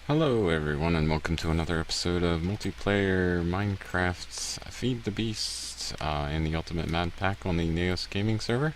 Hello everyone and welcome to another episode of multiplayer Minecraft's Feed the Beast in the Ultimate Mad Pack on the Naoisgaming server.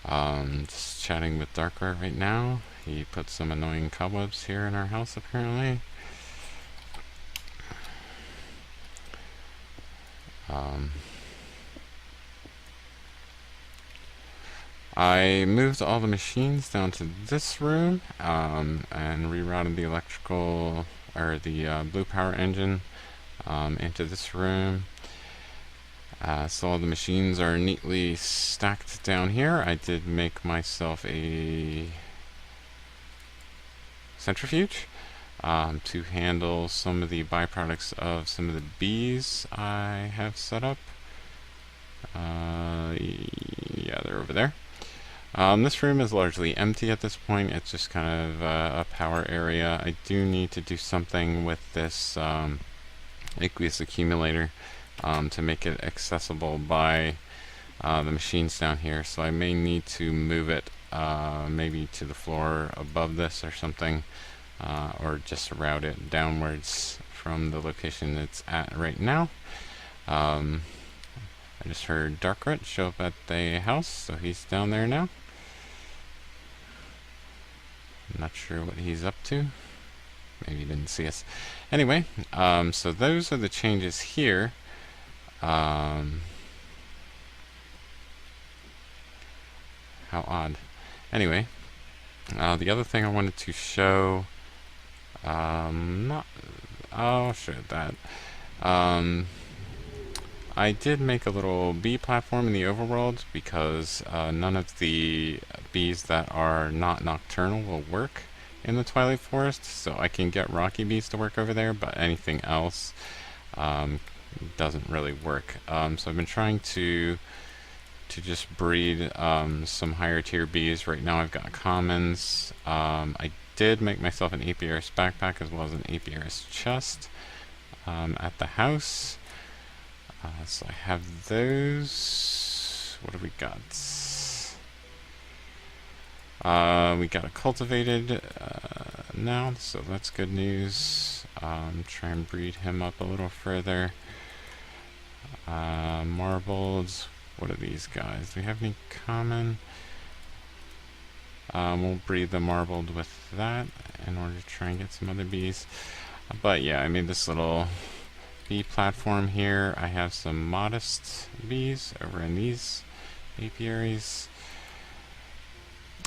Just chatting with Darkrai right now. He put some annoying cobwebs here in our house apparently. I moved all the machines down to this room and rerouted the electrical or the blue power engine into this room. So all the machines are neatly stacked down here. I did make myself a centrifuge to handle some of the byproducts of some of the bees I have set up. Yeah, they're over there. This room is largely empty at this point. It's just kind of a power area. I do need to do something with this aqueous accumulator to make it accessible by the machines down here. So I may need to move it maybe to the floor above this or something, or just route it downwards from the location it's at right now. I just heard Darkrai show up at the house, so he's down there now. I'm not sure what he's up to. Maybe he didn't see us. Anyway, so those are the changes here. How odd. Anyway, the other thing I wanted to show, I'll show that. I did make a little bee platform in the overworld because none of the bees that are not nocturnal will work in the Twilight Forest, so I can get rocky bees to work over there, but anything else doesn't really work. So I've been trying to just breed some higher tier bees. Right now I've got commons. I did make myself an apiarist backpack as well as an apiarist chest at the house. So I have those. What have we got? We got a cultivated now, so that's good news. Try and breed him up a little further. Marbled. What are these guys? Do we have any common? We'll breed the marbled with that in order to try and get some other bees. But yeah, I made this little bee platform here. I have some modest bees over in these apiaries.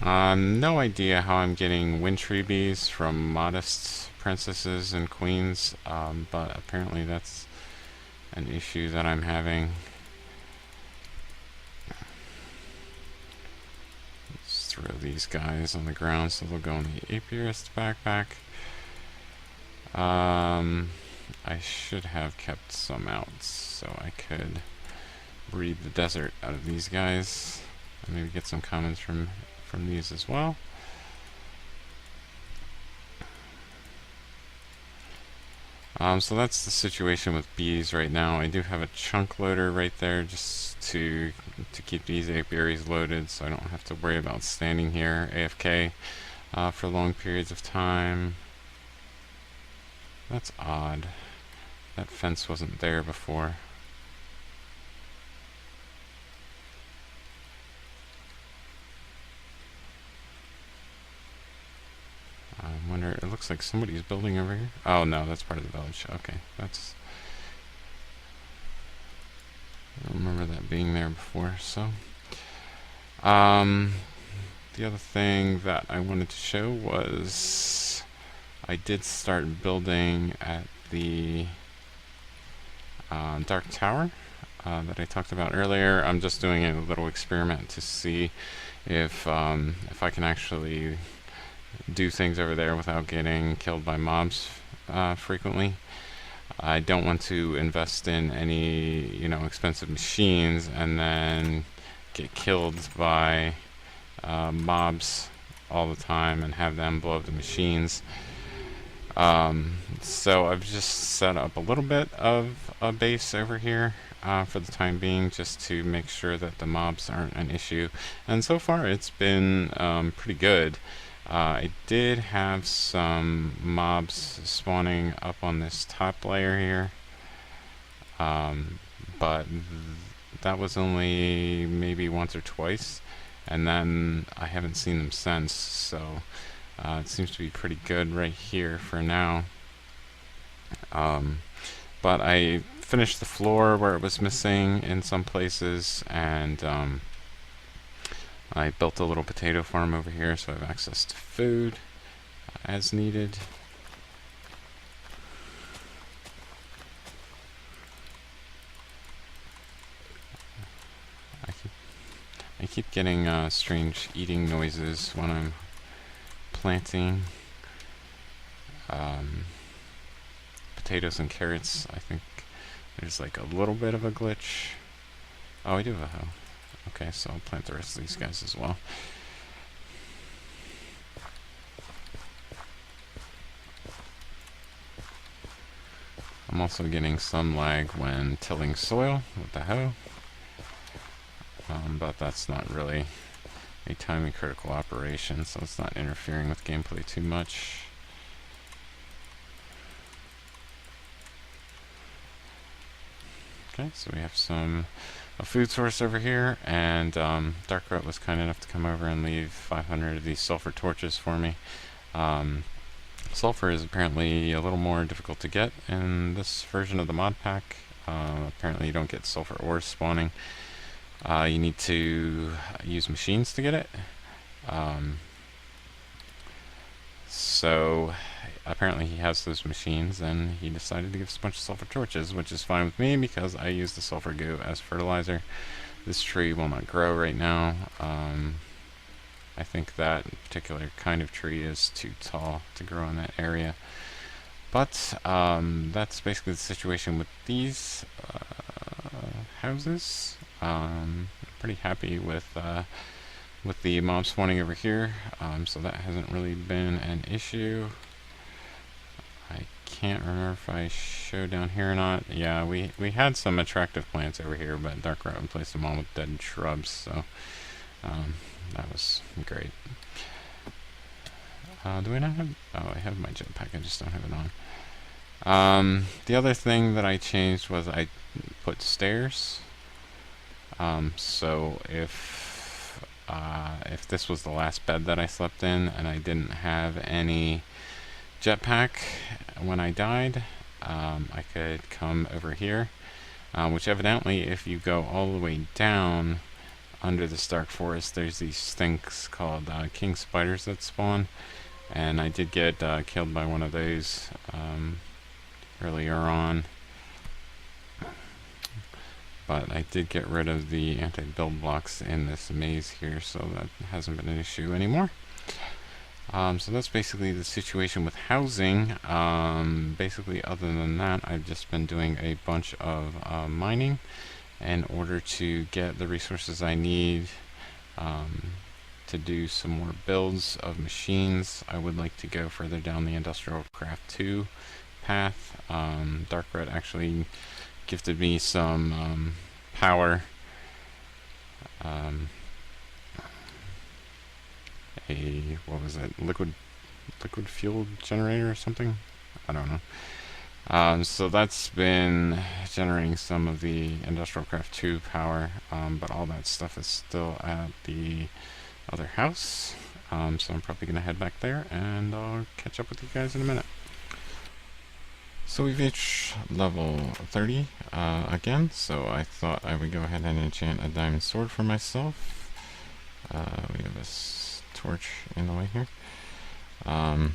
No idea how I'm getting wintry bees from modest princesses and queens, but apparently that's an issue that I'm having. Let's throw these guys on the ground so they'll go in the apiarist backpack. I should have kept some out so I could breed the desert out of these guys and maybe get some commons from these as well. So that's the situation with bees right now. I do have a chunk loader right there just to keep these apiaries loaded so I don't have to worry about standing here AFK for long periods of time. That's odd. That fence wasn't there before. I wonder, it looks like somebody's building over here. Oh no, that's part of the village. Okay, that's... I don't remember that being there before, so... the other thing that I wanted to show was I did start building at the Dark Tower that I talked about earlier. I'm just doing a little experiment to see if I can actually do things over there without getting killed by mobs frequently. I don't want to invest in any, expensive machines and then get killed by mobs all the time and have them blow up the machines. So I've just set up a little bit of a base over here for the time being, just to make sure that the mobs aren't an issue. And so far it's been pretty good. I did have some mobs spawning up on this top layer here, but that was only maybe once or twice, and then I haven't seen them since, so it seems to be pretty good right here for now. But I finished the floor where it was missing in some places, and I built a little potato farm over here so I have access to food as needed. I keep getting strange eating noises when I'm planting potatoes and carrots. I think there's like a little bit of a glitch. Oh, I do have a hoe. Okay, so I'll plant the rest of these guys as well. I'm also getting some lag when tilling soil with the hoe, but that's not really a timing critical operation, so it's not interfering with gameplay too much. Okay, so we have a food source over here, and Darkroot was kind enough to come over and leave 500 of these sulfur torches for me. Sulfur is apparently a little more difficult to get in this version of the mod pack. Apparently you don't get sulfur ores spawning. You need to use machines to get it. So apparently he has those machines, and he decided to give us a bunch of sulfur torches, which is fine with me because I use the sulfur goo as fertilizer. This tree will not grow right now. I think that particular kind of tree is too tall to grow in that area. But that's basically the situation with these houses. Pretty happy with the mob spawning over here, so that hasn't really been an issue. I can't remember if I showed down here or not. Yeah, we had some attractive plants over here, but Darkroot replaced them all with dead shrubs, so that was great. Do I not have... Oh, I have my jetpack, I just don't have it on. The other thing that I changed was I put stairs. So if this was the last bed that I slept in and I didn't have any jetpack when I died, I could come over here, which evidently if you go all the way down under the Stark Forest, there's these things called king spiders that spawn, and I did get killed by one of those earlier on. But I did get rid of the anti-build blocks in this maze here, so that hasn't been an issue anymore. So that's basically the situation with housing. Basically, other than that, I've just been doing a bunch of mining in order to get the resources I need to do some more builds of machines. I would like to go further down the industrialcraft 2 path. Darkroot actually gifted me some power, what was it, liquid fuel generator or something, I don't know. So that's been generating some of the industrialcraft 2 power, but all that stuff is still at the other house, so I'm probably gonna head back there and I'll catch up with you guys in a minute. So we've reached level 30 again, so I thought I would go ahead and enchant a diamond sword for myself. We have this torch in the way here. For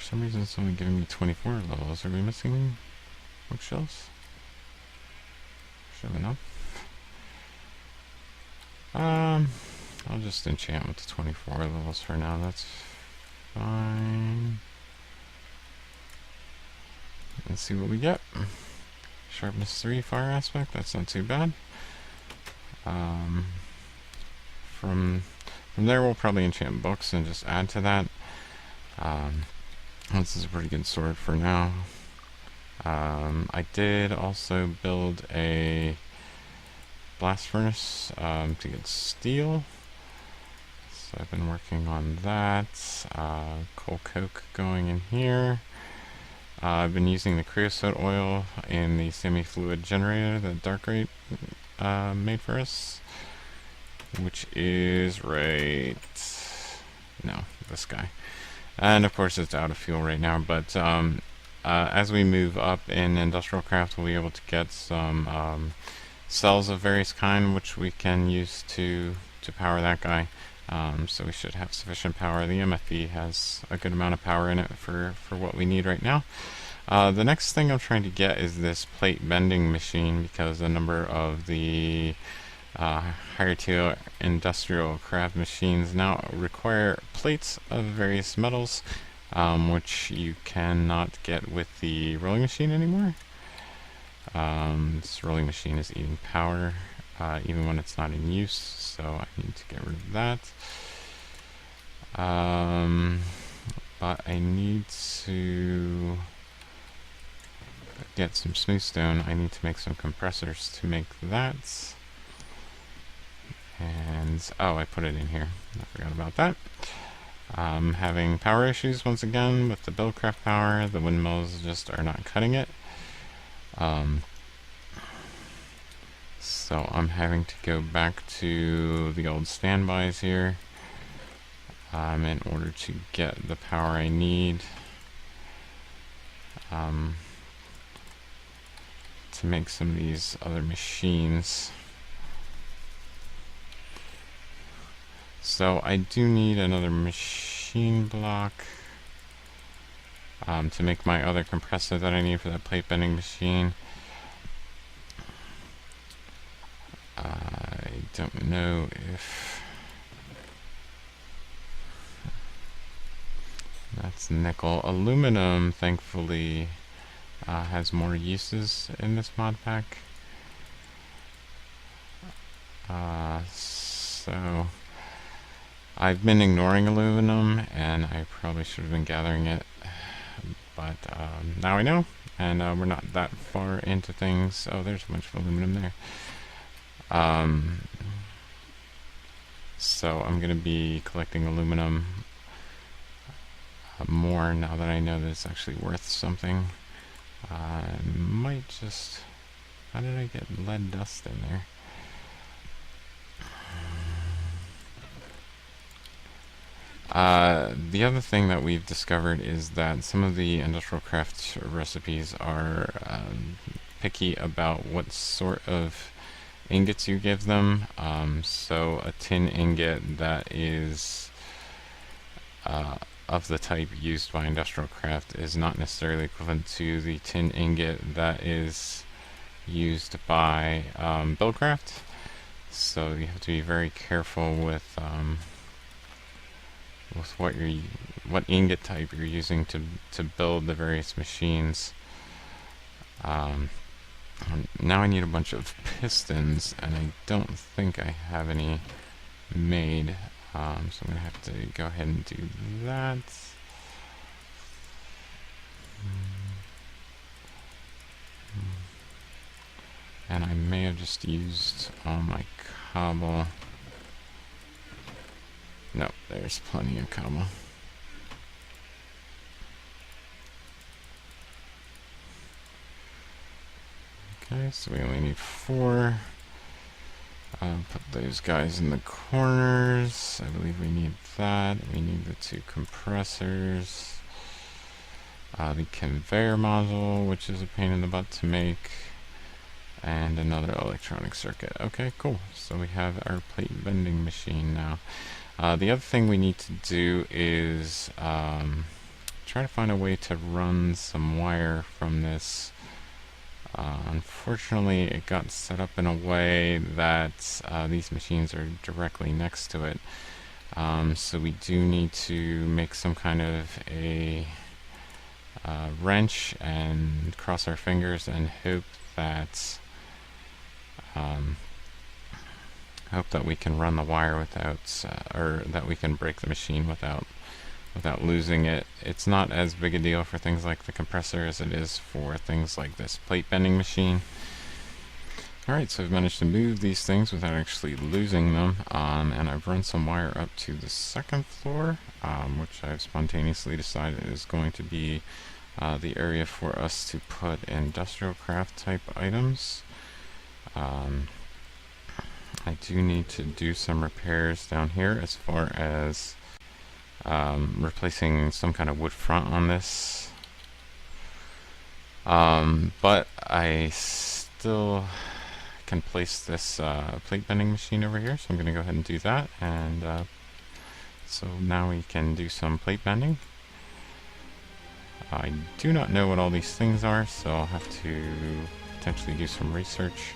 some reason it's only giving me 24 levels. Are we missing bookshelves? Should enough. I'll just enchant with the 24 levels for now. That's fine. Let's see what we get. Sharpness 3, fire aspect, that's not too bad. From there we'll probably enchant books and just add to that. This is a pretty good sword for now. I did also build a blast furnace to get steel. So I've been working on that. Coal coke going in here. I've been using the creosote oil in the semi-fluid generator that Darkrate made for us, which is right... no, this guy. And of course it's out of fuel right now, but as we move up in industrialcraft, we'll be able to get some cells of various kind, which we can use to power that guy. So we should have sufficient power. The MFB has a good amount of power in it for what we need right now. The next thing I'm trying to get is this plate bending machine, because a number of the higher tier industrial craft machines now require plates of various metals, which you cannot get with the rolling machine anymore. This rolling machine is eating power even when it's not in use, so I need to get rid of that. But I need to get some smooth stone. I need to make some compressors to make that. And oh, I put it in here. I forgot about that. Having power issues once again with the buildcraft power. The windmills just are not cutting it. So I'm having to go back to the old standbys here in order to get the power I need to make some of these other machines. So I do need another machine block to make my other compressor that I need for that plate bending machine. I don't know if that's nickel. Aluminum, thankfully, has more uses in this mod pack. So I've been ignoring aluminum, and I probably should have been gathering it, but now I know, and we're not that far into things. Oh, there's a bunch of aluminum there. So I'm going to be collecting aluminum more now that I know that it's actually worth something. I might just... how did I get lead dust in there? The other thing that we've discovered is that some of the industrial craft recipes are picky about what sort of ingots you give them. So a tin ingot that is of the type used by industrial craft is not necessarily equivalent to the tin ingot that is used by buildcraft. So you have to be very careful with what ingot type you're using to build the various machines. Now I need a bunch of pistons, and I don't think I have any made, so I'm going to have to go ahead and do that. And I may have just used all my cobble. No, there's plenty of cobble. Okay, so we only need 4. Put those guys in the corners. I believe we need that. We need the 2 compressors. The conveyor module, which is a pain in the butt to make. And another electronic circuit. Okay, cool. So we have our plate bending machine now. The other thing we need to do is try to find a way to run some wire from this. Unfortunately, it got set up in a way that these machines are directly next to it. So we do need to make some kind of a wrench and cross our fingers and hope that we can run the wire without, or that we can break the machine without losing it. It's not as big a deal for things like the compressor as it is for things like this plate bending machine. Alright, so I've managed to move these things without actually losing them, and I've run some wire up to the second floor, which I've spontaneously decided is going to be the area for us to put industrial craft type items. I do need to do some repairs down here as far as replacing some kind of wood front on this. But I still can place this plate bending machine over here, so I'm going to go ahead and do that. And so now we can do some plate bending. I do not know what all these things are, so I'll have to potentially do some research.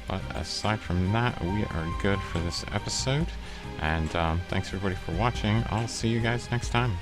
But aside from that, we are good for this episode. And thanks everybody for watching. I'll see you guys next time.